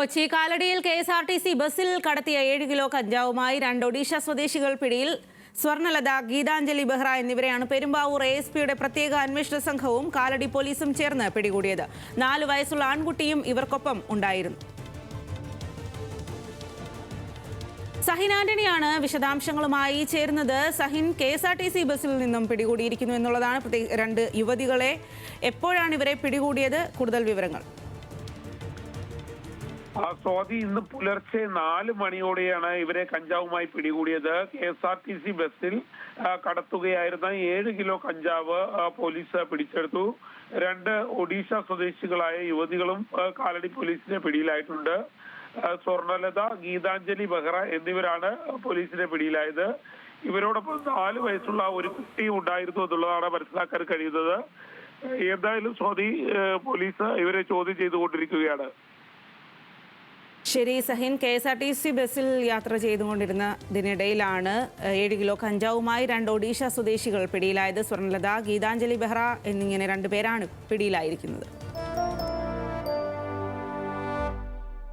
Kochi കാലടിയിൽ KSRTC ബസ്സിൽ കടത്തിയ 7 kilo കഞ്ചാവുമായി 2 ഒഡീഷ സ്വദേശികൾ പിടിയിൽ. സ്വർണലത, ഗീതാഞ്ജലി ബെഹ്റ എന്നിവരെയാണ് പെരുമ്പാവൂർ ASPയുടെ പ്രത്യേക അന്വേഷണ സംഘവും കാലടി പോലീസും ചേർന്ന് പിടികൂടിയത്. 4 വയസ്സുള്ള ആൺകുട്ടിയും ഇവർക്കൊപ്പം ഉണ്ടായിരുന്നു. സഹിൻ ആന്റണിയാണ് വിശദാംശങ്ങളുമായി ചേരുന്നത്. സഹിൻ, KSRTC ബസ്സിൽ നിന്നും പിടികൂടിയിരിക്കുന്നു എന്നുള്ളതാണ്. 2 യുവതികളെ എപ്പോഴാണ് ഇവരെ പിടികൂടിയത്? കൂടുതൽ വിവരങ്ങൾ. സ്വാതി, ഇന്ന് പുലർച്ചെ 4 മണിയോടെയാണ് ഇവരെ കഞ്ചാവുമായി പിടികൂടിയത്. KSRTC ബസ്സിൽ കടത്തുകയായിരുന്ന 7 കിലോ കഞ്ചാവ് പോലീസ് പിടിച്ചെടുത്തു. 2 ഒഡീഷ സ്വദേശികളായ യുവതികളും കാലടി പോലീസിന്റെ പിടിയിലായിട്ടുണ്ട്. സ്വർണലത, ഗീതാഞ്ജലി ബെഹ്റ എന്നിവരാണ് പോലീസിന്റെ പിടിയിലായത്. ഇവരോടൊപ്പം 4 വയസ്സുള്ള ഒരു കുട്ടിയും ഉണ്ടായിരുന്നു എന്നുള്ളതാണ് മനസ്സിലാക്കാൻ കഴിയുന്നത്. എന്തായാലും സ്വാതി, പോലീസ് ഇവരെ ചോദ്യം ചെയ്തുകൊണ്ടിരിക്കുകയാണ്. ശരി സഹിൻ, KSRTC ബസ്സിൽ യാത്ര ചെയ്തുകൊണ്ടിരുന്നതിനിടയിലാണ് 7 കിലോ കഞ്ചാവുമായി 2 ഒഡീഷ സ്വദേശികൾ പിടിയിലായത്. സ്വർണലത, ഗീതാഞ്ജലി ബെഹ്റ എന്നിങ്ങനെ 2 പേരാണ് പിടിയിലായിരിക്കുന്നത്.